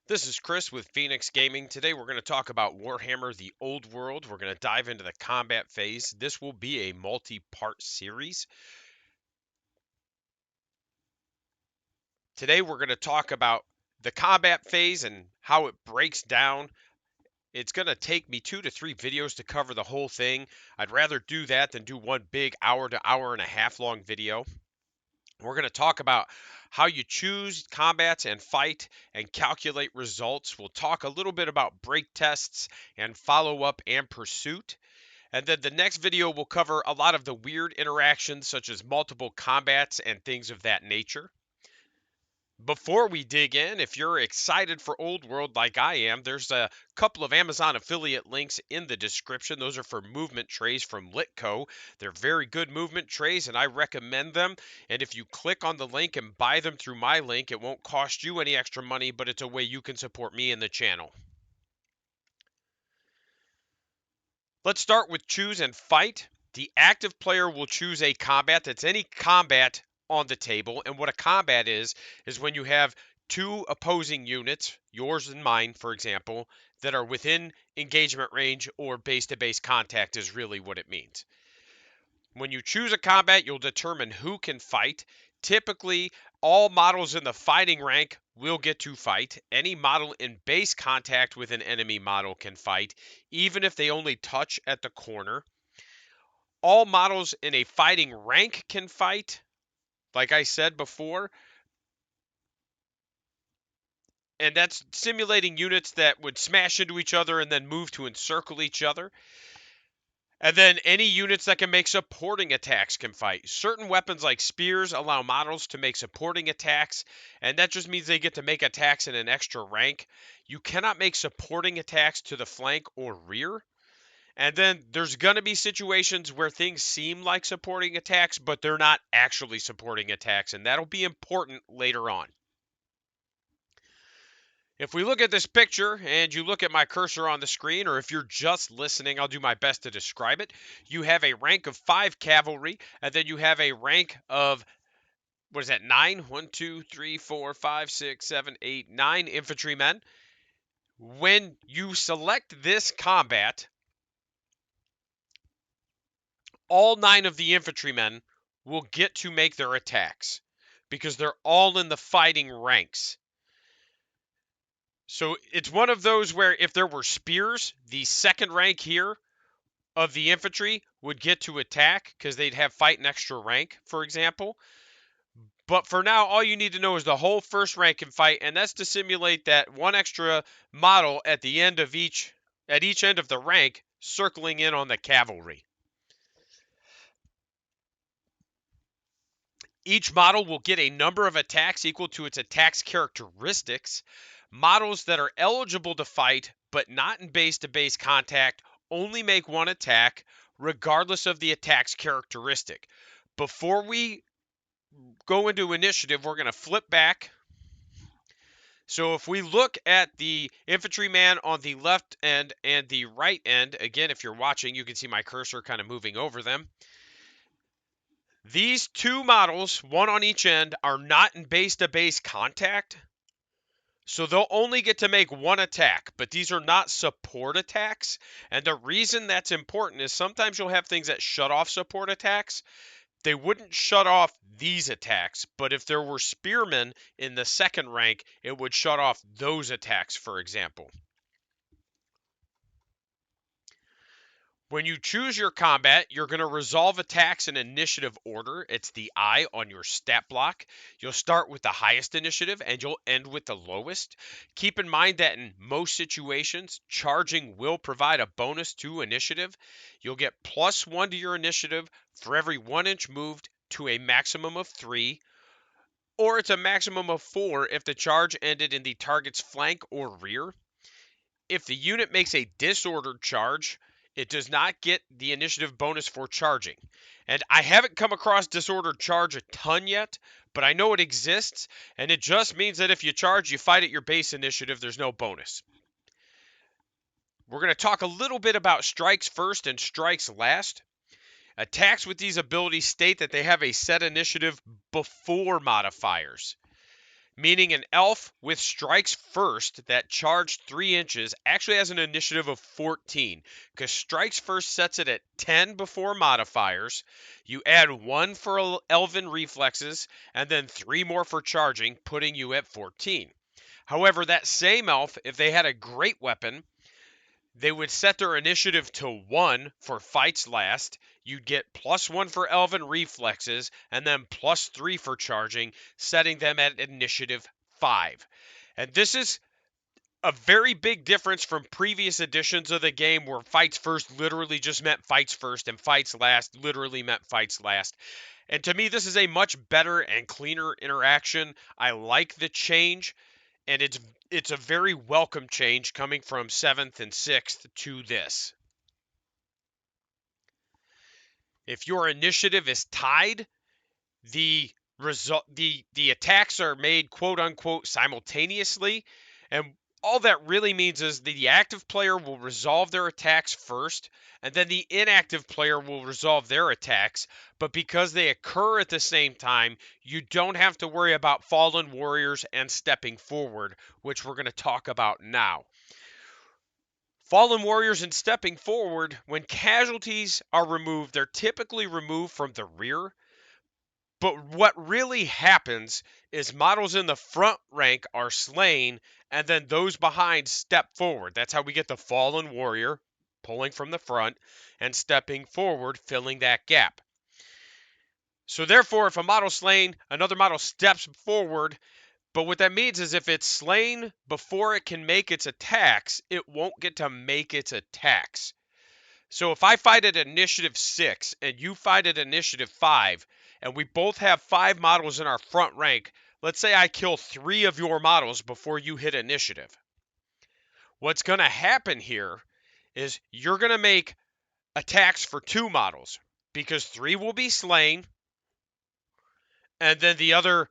This is Chris with Phoenix Gaming. Today we're going to talk about Warhammer the Old World. We're going to dive into the combat phase. This will be a multi-part series. Today we're going to talk about the combat phase and how it breaks down. It's going to take me 2 to 3 videos to cover the whole thing. I'd rather do that than do one big hour to hour and a half long video. We're going to talk about how you choose combats and fight and calculate results. We'll talk a little bit about break tests and follow up and pursuit. And then the next video will cover a lot of the weird interactions, such as multiple combats and things of that nature. Before we dig in, if you're excited for Old World like I am, there's a couple of Amazon affiliate links in the description. Those are for movement trays from Litco. They're very good movement trays, and I recommend them. And if you click on the link and buy them through my link, it won't cost you any extra money, but it's a way you can support me and the channel. Let's start with choose and fight. The active player will choose a combat that's any combat on the table. And what a combat is when you have two opposing units, yours and mine, for example, that are within engagement range or base to base contact, is really what it means. When you choose a combat, you'll determine who can fight. Typically, all models in the fighting rank will get to fight. Any model in base contact with an enemy model can fight, even if they only touch at the corner. All models in a fighting rank can fight, like I said before, and that's simulating units that would smash into each other and then move to encircle each other. And then any units that can make supporting attacks can fight. Certain weapons like spears allow models to make supporting attacks, and that just means they get to make attacks in an extra rank. You cannot make supporting attacks to the flank or rear. And then there's going to be situations where things seem like supporting attacks, but they're not actually supporting attacks, and that'll be important later on. If we look at this picture and you look at my cursor on the screen, or if you're just listening, I'll do my best to describe it. You have a rank of 5 cavalry, and then you have a rank of, what is that, 9? 1, 2, 3, 4, 5, 6, 7, 8, 9 infantrymen. When you select this combat, all 9 of the infantrymen will get to make their attacks because they're all in the fighting ranks. So it's one of those where if there were spears, the second rank here of the infantry would get to attack because they'd have fight an extra rank, for example. But for now, all you need to know is the whole first rank can fight, and that's to simulate that one extra model at the end of each end of the rank circling in on the cavalry. Each model will get a number of attacks equal to its attack's characteristics. Models that are eligible to fight but not in base-to-base contact only make one attack, regardless of the attack's characteristic. Before we go into initiative, we're going to flip back. So if we look at the infantryman on the left end and the right end, again, if you're watching, you can see my cursor kind of moving over them. These two models, one on each end, are not in base-to-base contact, so they'll only get to make one attack, but these are not support attacks. And the reason that's important is sometimes you'll have things that shut off support attacks. They wouldn't shut off these attacks, but if there were spearmen in the second rank, it would shut off those attacks, for example. When you choose your combat, you're going to resolve attacks in initiative order. It's the I on your stat block. You'll start with the highest initiative and you'll end with the lowest. Keep in mind that in most situations, charging will provide a bonus to initiative. You'll get +1 to your initiative for every 1 inch moved to a maximum of 3, or it's a maximum of 4 if the charge ended in the target's flank or rear. If the unit makes a disordered charge, it does not get the initiative bonus for charging. And I haven't come across disordered charge a ton yet, but I know it exists, and it just means that if you charge, you fight at your base initiative, there's no bonus. We're going to talk a little bit about strikes first and strikes last. Attacks with these abilities state that they have a set initiative before modifiers, meaning an elf with strikes first that charge 3 inches actually has an initiative of 14, because strikes first sets it at 10 before modifiers. You add 1 for elven reflexes, and then 3 more for charging, putting you at 14. However, that same elf, if they had a great weapon, they would set their initiative to 1 for fights last. You'd get +1 for elven reflexes, and then +3 for charging, setting them at initiative 5. And this is a very big difference from previous editions of the game where fights first literally just meant fights first and fights last literally meant fights last. And to me, this is a much better and cleaner interaction. I like the change, and it's a very welcome change coming from 7th and 6th to this. If your initiative is tied, the attacks are made quote unquote simultaneously, and all that really means is the active player will resolve their attacks first, and then the inactive player will resolve their attacks. But because they occur at the same time, you don't have to worry about fallen warriors and stepping forward, which we're going to talk about now. Fallen warriors and stepping forward, when casualties are removed, they're typically removed from the rear. But what really happens is models in the front rank are slain, and then those behind step forward. That's how we get the fallen warrior pulling from the front and stepping forward, filling that gap. So therefore, if a model's slain, another model steps forward. But what that means is if it's slain before it can make its attacks, it won't get to make its attacks. So if I fight at initiative 6 and you fight at initiative 5, and we both have 5 models in our front rank, let's say I kill 3 of your models before you hit initiative. What's going to happen here is you're going to make attacks for 2 models, because 3 will be slain, and then the other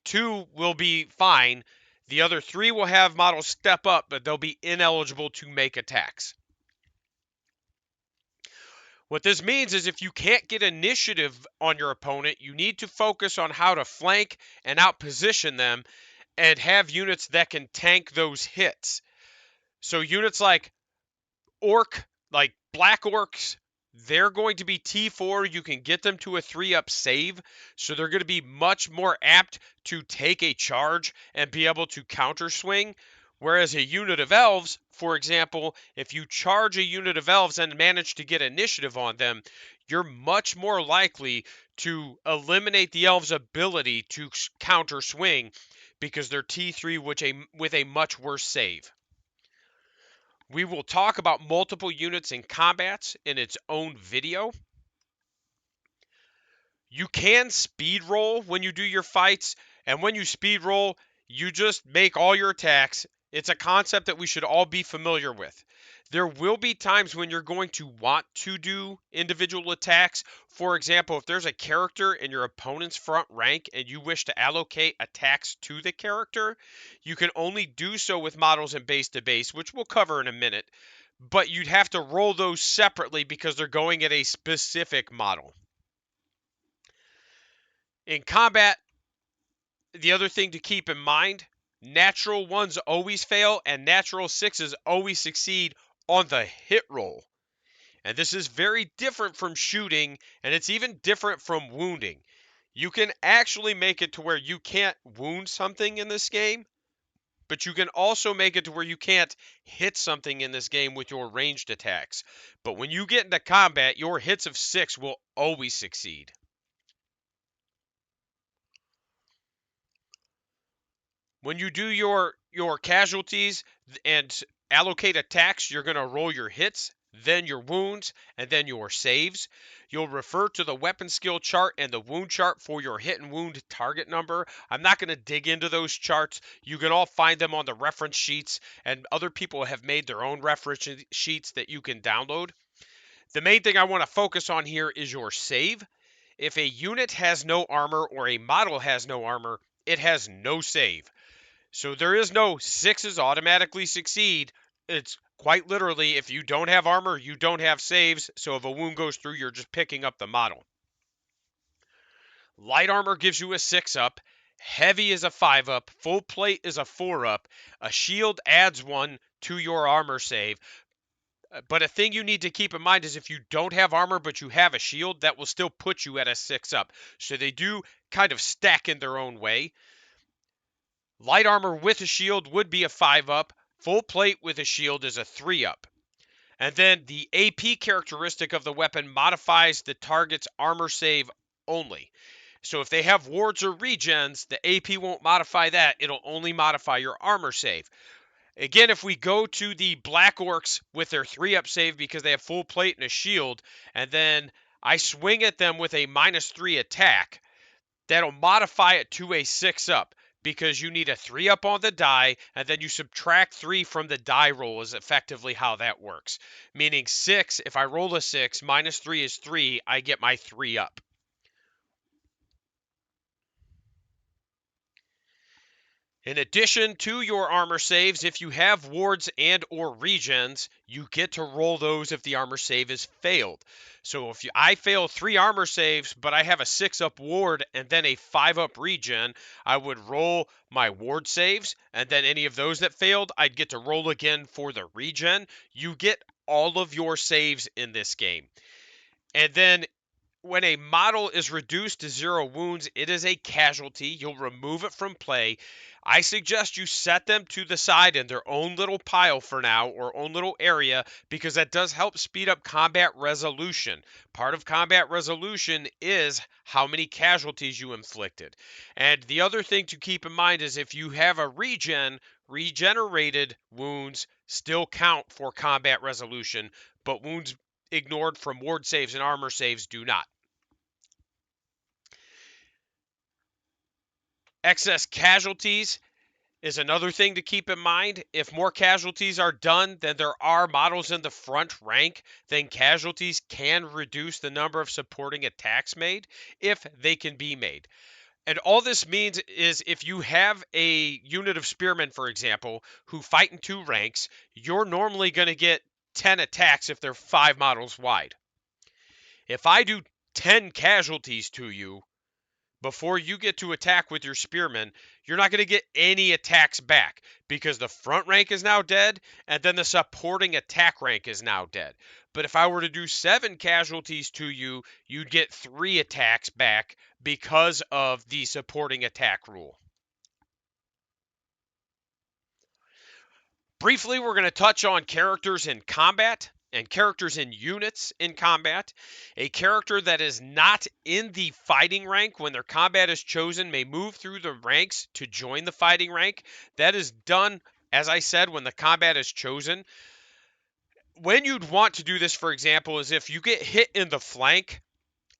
2 will be fine. The other 3 will have models step up, but they'll be ineligible to make attacks. What this means is if you can't get initiative on your opponent, you need to focus on how to flank and outposition them and have units that can tank those hits. So units like black orcs, they're going to be T4. You can get them to a 3-up save, so they're going to be much more apt to take a charge and be able to counter swing. Whereas a unit of elves, for example, if you charge a unit of elves and manage to get initiative on them, you're much more likely to eliminate the elves' ability to counter swing because they're T3 with a much worse save. We will talk about multiple units in combats in its own video. You can speed roll when you do your fights, and when you speed roll, you just make all your attacks. It's a concept that we should all be familiar with. There will be times when you're going to want to do individual attacks. For example, if there's a character in your opponent's front rank and you wish to allocate attacks to the character, you can only do so with models in base to base, which we'll cover in a minute. But you'd have to roll those separately because they're going at a specific model. In combat, the other thing to keep in mind, natural 1s always fail and natural 6s always succeed on the hit roll. And this is very different from shooting, and it's even different from wounding. You can actually make it to where you can't wound something in this game, but you can also make it to where you can't hit something in this game with your ranged attacks. But when you get into combat, your hits of 6 will always succeed. When you do your casualties and allocate attacks, you're going to roll your hits, then your wounds, and then your saves. You'll refer to the weapon skill chart and the wound chart for your hit and wound target number. I'm not going to dig into those charts. You can all find them on the reference sheets, and other people have made their own reference sheets that you can download. The main thing I want to focus on here is your save. If a unit has no armor or a model has no armor, it has no save. So there is no 6s automatically succeed. It's quite literally, if you don't have armor, you don't have saves. So if a wound goes through, you're just picking up the model. Light armor gives you a 6-up. heavy is a 5-up, full plate is a 4-up, a shield adds 1 to your armor save. But a thing you need to keep in mind is if you don't have armor but you have a shield, that will still put you at a 6-up. So they do kind of stack in their own way. Light armor with a shield would be a 5-up. Full plate with a shield is a 3-up. And then the AP characteristic of the weapon modifies the target's armor save only. So if they have wards or regens, the AP won't modify that. It'll only modify your armor save. Again, if we go to the Black Orcs with their 3-up save because they have full plate and a shield, and then I swing at them with a -3 attack, that'll modify it to a 6-up because you need a 3-up on the die, and then you subtract 3 from the die roll is effectively how that works. Meaning 6, if I roll a 6, -3 is 3, I get my 3-up. In addition to your armor saves, if you have wards and or regens, you get to roll those if the armor save is failed. So if I fail 3 armor saves, but I have a 6-up ward and then a 5-up regen, I would roll my ward saves, and then any of those that failed, I'd get to roll again for the regen. You get all of your saves in this game. And then when a model is reduced to 0 wounds, it is a casualty. You'll remove it from play. I suggest you set them to the side in their own little pile for now, or own little area, because that does help speed up combat resolution. Part of combat resolution is how many casualties you inflicted. And the other thing to keep in mind is if you have a regen, regenerated wounds still count for combat resolution, but wounds ignored from ward saves and armor saves do not. Excess casualties is another thing to keep in mind. If more casualties are done than there are models in the front rank, then casualties can reduce the number of supporting attacks made if they can be made. And all this means is if you have a unit of spearmen, for example, who fight in 2 ranks, you're normally going to get 10 attacks if they're 5 models wide. If I do 10 casualties to you, before you get to attack with your spearmen, you're not going to get any attacks back because the front rank is now dead and then the supporting attack rank is now dead. But if I were to do 7 casualties to you, you'd get 3 attacks back because of the supporting attack rule. Briefly, we're going to touch on characters in combat and characters in units in combat. A character that is not in the fighting rank when their combat is chosen may move through the ranks to join the fighting rank. That is done, as I said, when the combat is chosen. When you'd want to do this, for example, is if you get hit in the flank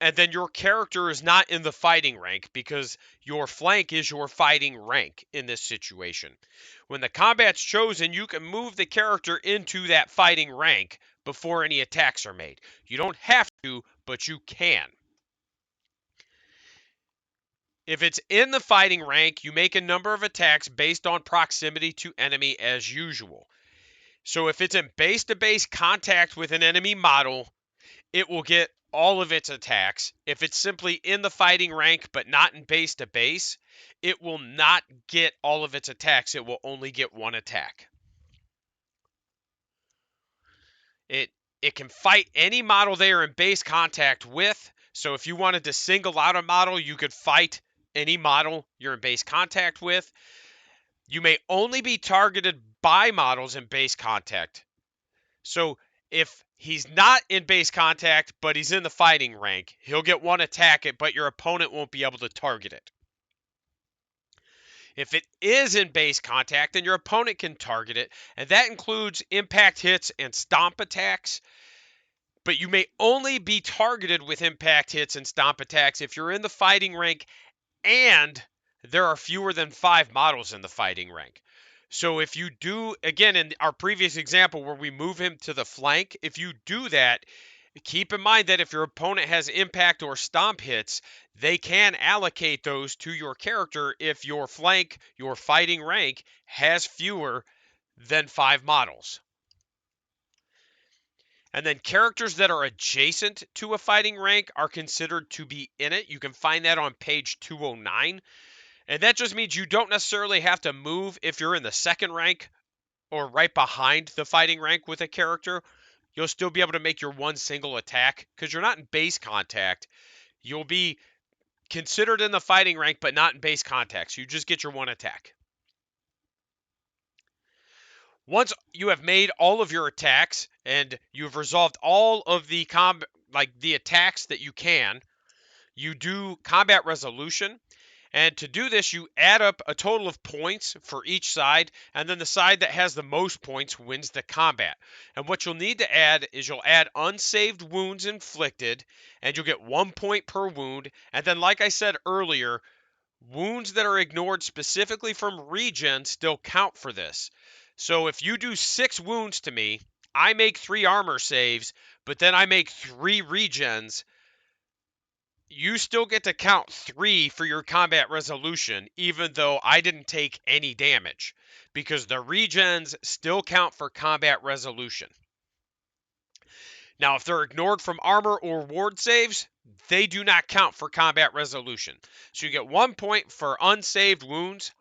and then your character is not in the fighting rank because your flank is your fighting rank in this situation. When the combat's chosen, you can move the character into that fighting rank before any attacks are made. You don't have to, but you can. If it's in the fighting rank, you make a number of attacks based on proximity to enemy as usual. So if it's in base-to-base contact with an enemy model, it will get all of its attacks. If it's simply in the fighting rank but not in base to base, it will not get all of its attacks. It will only get 1 attack. It can fight any model they are in base contact with. So if you wanted to single out a model, you could fight any model you're in base contact with. You may only be targeted by models in base contact. So if he's not in base contact, but he's in the fighting rank, he'll get 1 attack, but your opponent won't be able to target it. If it is in base contact, then your opponent can target it, and that includes impact hits and stomp attacks. But you may only be targeted with impact hits and stomp attacks if you're in the fighting rank and there are fewer than 5 models in the fighting rank. So if you do, again, in our previous example where we move him to the flank, if you do that, keep in mind that if your opponent has impact or stomp hits, they can allocate those to your character if your flank, your fighting rank, has fewer than 5 models. And then characters that are adjacent to a fighting rank are considered to be in it. You can find that on page 209. And that just means you don't necessarily have to move if you're in the second rank or right behind the fighting rank with a character. You'll still be able to make your one single attack because you're not in base contact. You'll be considered in the fighting rank, but not in base contact. So you just get your one attack. Once you have made all of your attacks and you've resolved all of the the attacks that you can, you do combat resolution. And to do this, you add up a total of points for each side, and then the side that has the most points wins the combat. And what you'll need to add is you'll add unsaved wounds inflicted, and you'll get 1 point per wound. And then, like I said earlier, wounds that are ignored specifically from regen still count for this. So if you do 6 wounds to me, I make 3 armor saves, but then I make 3 regens, you still get to count 3 for your combat resolution, even though I didn't take any damage, because the regens still count for combat resolution. Now, if they're ignored from armor or ward saves, they do not count for combat resolution. So you get 1 point for unsaved wounds.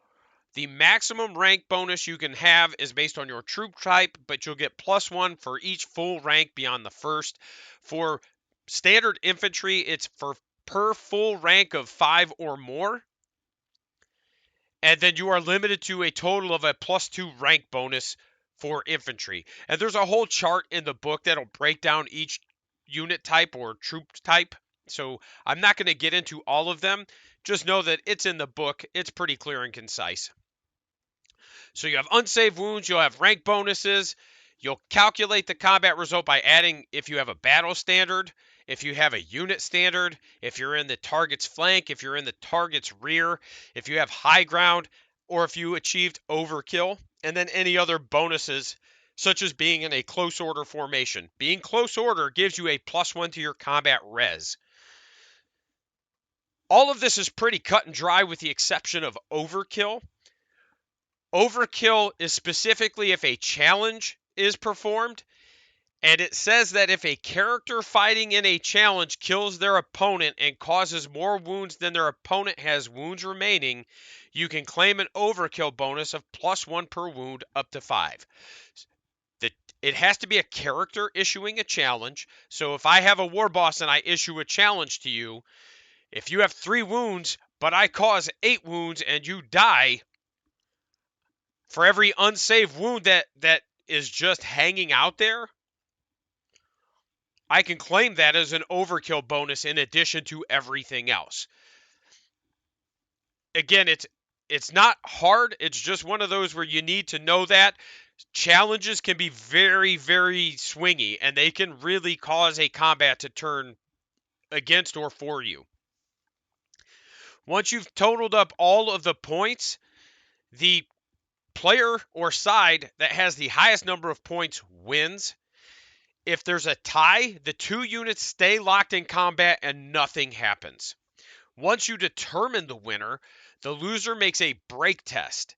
The maximum rank bonus you can have is based on your troop type, but you'll get +1 for each full rank beyond the first. For standard infantry, it's per full rank of 5 or more. And then you are limited to a total of a +2 rank bonus for infantry. And there's a whole chart in the book that'll break down each unit type or troop type. So I'm not going to get into all of them. Just know that it's in the book. It's pretty clear and concise. So you have unsaved wounds, you'll have rank bonuses, you'll calculate the combat result by adding if you have a battle standard, if you have a unit standard, if you're in the target's flank, if you're in the target's rear, if you have high ground, or if you achieved overkill, and then any other bonuses such as being in a close order formation. Being close order gives you a +1 to your combat res. All of this is pretty cut and dry with the exception of overkill. Overkill is specifically if a challenge is performed, and it says that if a character fighting in a challenge kills their opponent and causes more wounds than their opponent has wounds remaining, you can claim an overkill bonus of +1 per wound up to 5. It has to be a character issuing a challenge. So if I have a war boss and I issue a challenge to you, if you have 3 wounds, but I cause 8 wounds and you die, for every unsaved wound that is just hanging out there, I can claim that as an overkill bonus in addition to everything else. Again, it's not hard. It's just one of those where you need to know that challenges can be very, very swingy, and they can really cause a combat to turn against or for you. Once you've totaled up all of the points, the player or side that has the highest number of points wins. If there's a tie, the 2 units stay locked in combat and nothing happens. Once you determine the winner, the loser makes a break test.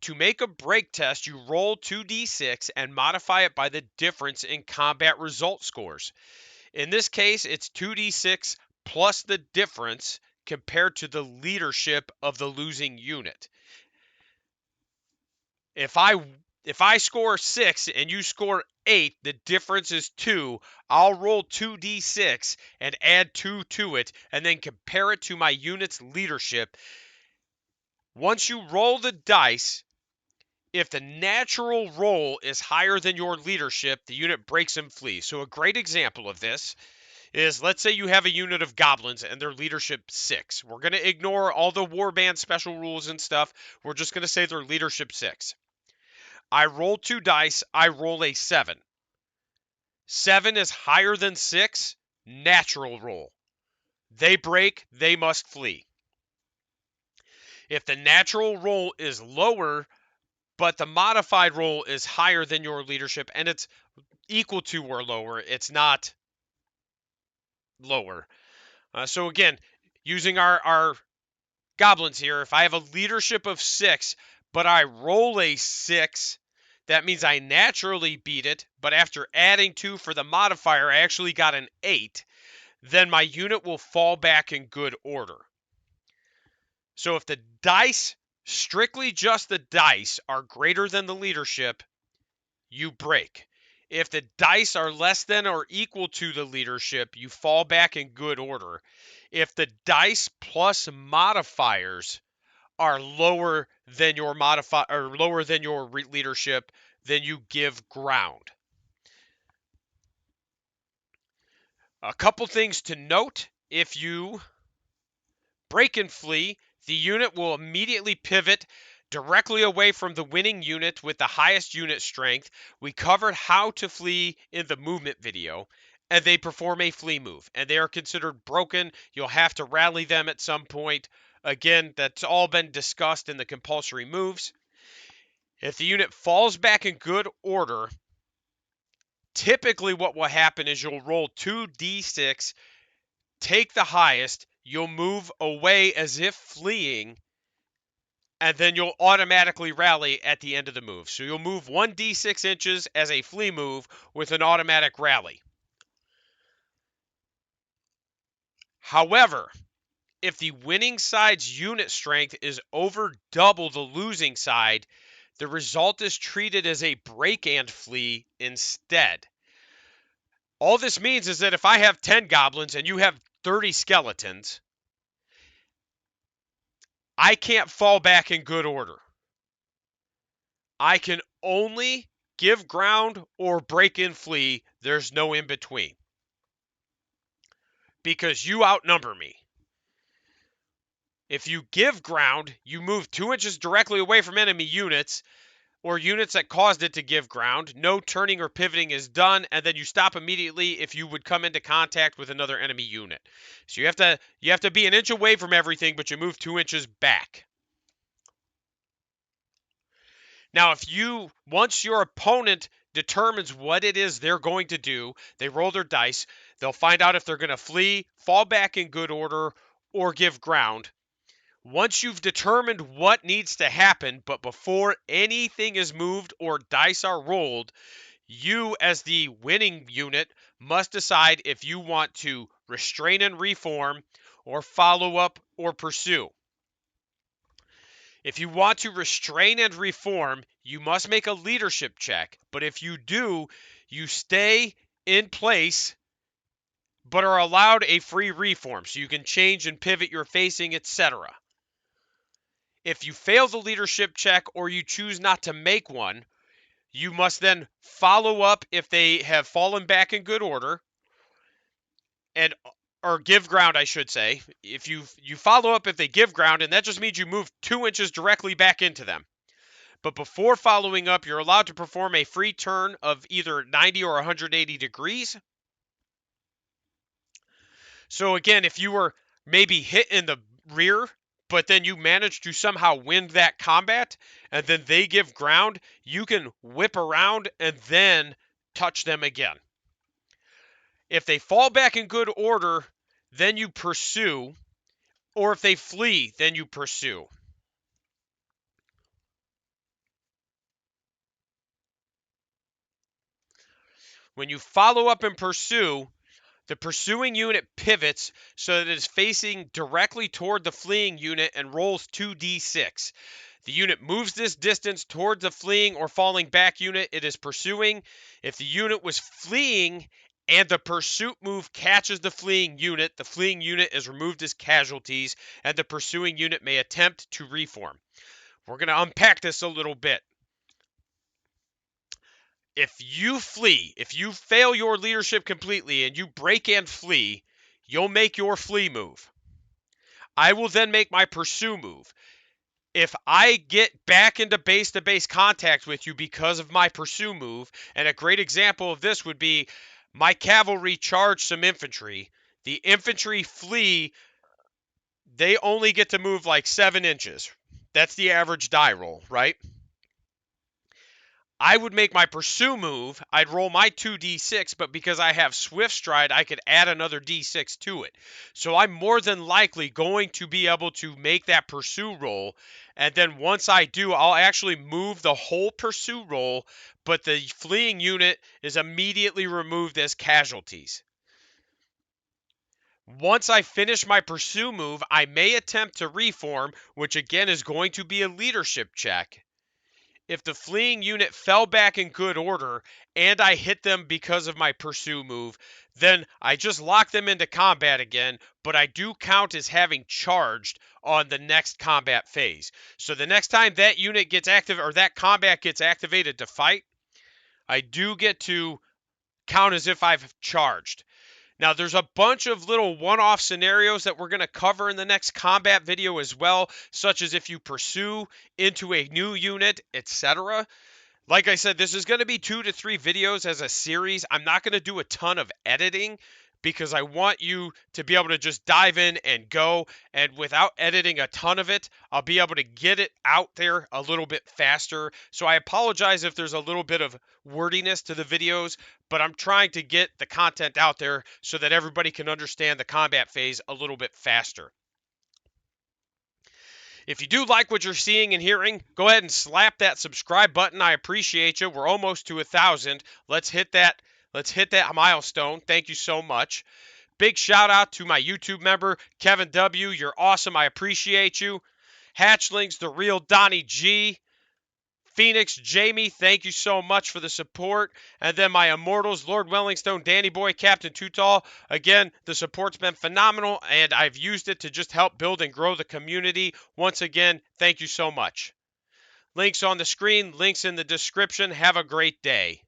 To make a break test, you roll 2d6 and modify it by the difference in combat result scores. In this case, it's 2d6 plus the difference compared to the leadership of the losing unit. If I score 6 and you score 8, the difference is 2. I'll roll 2d6 and add 2 to it and then compare it to my unit's leadership. Once you roll the dice, if the natural roll is higher than your leadership, the unit breaks and flees. So a great example of this is, let's say you have a unit of goblins and their leadership 6. We're going to ignore all the warband special rules and stuff. We're just going to say their leadership 6. I roll 2 dice, I roll a 7. 7 is higher than 6, natural roll. They break, they must flee. If the natural roll is lower, but the modified roll is higher than your leadership, and it's equal to or lower, it's not lower. So again, using our goblins here, if I have a leadership of 6, but I roll a 6, that means I naturally beat it, but after adding 2 for the modifier, I actually got an 8. Then my unit will fall back in good order. So if the dice, strictly just the dice, are greater than the leadership, you break. If the dice are less than or equal to the leadership, you fall back in good order. If the dice plus modifiers are lower than your leadership, then you give ground. A couple things to note: if you break and flee, the unit will immediately pivot directly away from the winning unit with the highest unit strength. We covered how to flee in the movement video, and they perform a flee move, and they are considered broken. You'll have to rally them at some point. Again, that's all been discussed in the compulsory moves. If the unit falls back in good order, typically what will happen is you'll roll 2d6, take the highest, you'll move away as if fleeing, and then you'll automatically rally at the end of the move. So you'll move 1d6 inches as a flee move with an automatic rally. However, if the winning side's unit strength is over double the losing side, the result is treated as a break and flee instead. All this means is that if I have 10 goblins and you have 30 skeletons, I can't fall back in good order. I can only give ground or break and flee. There's no in between. Because you outnumber me. If you give ground, you move 2 inches directly away from enemy units or units that caused it to give ground. No turning or pivoting is done, and then you stop immediately if you would come into contact with another enemy unit. So you have to be an inch away from everything, but you move 2 inches back. Now, once your opponent determines what it is they're going to do, they roll their dice, they'll find out if they're going to flee, fall back in good order, or give ground. Once you've determined what needs to happen, but before anything is moved or dice are rolled, you, as the winning unit, must decide if you want to restrain and reform, or follow up or pursue. If you want to restrain and reform, you must make a leadership check. But if you do, you stay in place but are allowed a free reform, so you can change and pivot your facing, etc. If you fail the leadership check or you choose not to make one, you must then follow up if they have fallen back in good order, or give ground, I should say. If you follow up if they give ground, and that just means you move 2 inches directly back into them. But before following up, you're allowed to perform a free turn of either 90 or 180 degrees. So again, if you were maybe hit in the rear, but then you manage to somehow win that combat, and then they give ground, you can whip around and then touch them again. If they fall back in good order, then you pursue, or if they flee, then you pursue. When you follow up and pursue, the pursuing unit pivots so that it is facing directly toward the fleeing unit and rolls 2d6. The unit moves this distance toward the fleeing or falling back unit it is pursuing. If the unit was fleeing and the pursuit move catches the fleeing unit is removed as casualties, and the pursuing unit may attempt to reform. We're going to unpack this a little bit. If you flee, if you fail your leadership completely and you break and flee, you'll make your flee move. I will then make my pursue move. If I get back into base-to-base contact with you because of my pursue move, and a great example of this would be my cavalry charge some infantry. The infantry flee, they only get to move like 7 inches. That's the average die roll, right? I would make my pursue move. I'd roll my 2d6, but because I have swift stride, I could add another d6 to it. So I'm more than likely going to be able to make that pursue roll. And then once I do, I'll actually move the whole pursue roll, but the fleeing unit is immediately removed as casualties. Once I finish my pursue move, I may attempt to reform, which again is going to be a leadership check. If the fleeing unit fell back in good order and I hit them because of my pursue move, then I just lock them into combat again, but I do count as having charged on the next combat phase. So the next time that unit gets active or that combat gets activated to fight, I do get to count as if I've charged. Now, there's a bunch of little one-off scenarios that we're going to cover in the next combat video as well, such as if you pursue into a new unit, etc. Like I said, this is going to be 2 to 3 videos as a series. I'm not going to do a ton of editing because I want you to be able to just dive in and go. And without editing a ton of it, I'll be able to get it out there a little bit faster. So I apologize if there's a little bit of wordiness to the videos, but I'm trying to get the content out there so that everybody can understand the combat phase a little bit faster. If you do like what you're seeing and hearing, go ahead and slap that subscribe button. I appreciate you. We're almost to 1,000. Let's hit that milestone. Thank you so much. Big shout out to my YouTube member, Kevin W. You're awesome. I appreciate you. Hatchlings, the real Donnie G. Phoenix, Jamie, thank you so much for the support. And then my immortals, Lord Wellingstone, Danny Boy, Captain Toothall. Again, the support's been phenomenal, and I've used it to just help build and grow the community. Once again, thank you so much. Links on the screen, links in the description. Have a great day.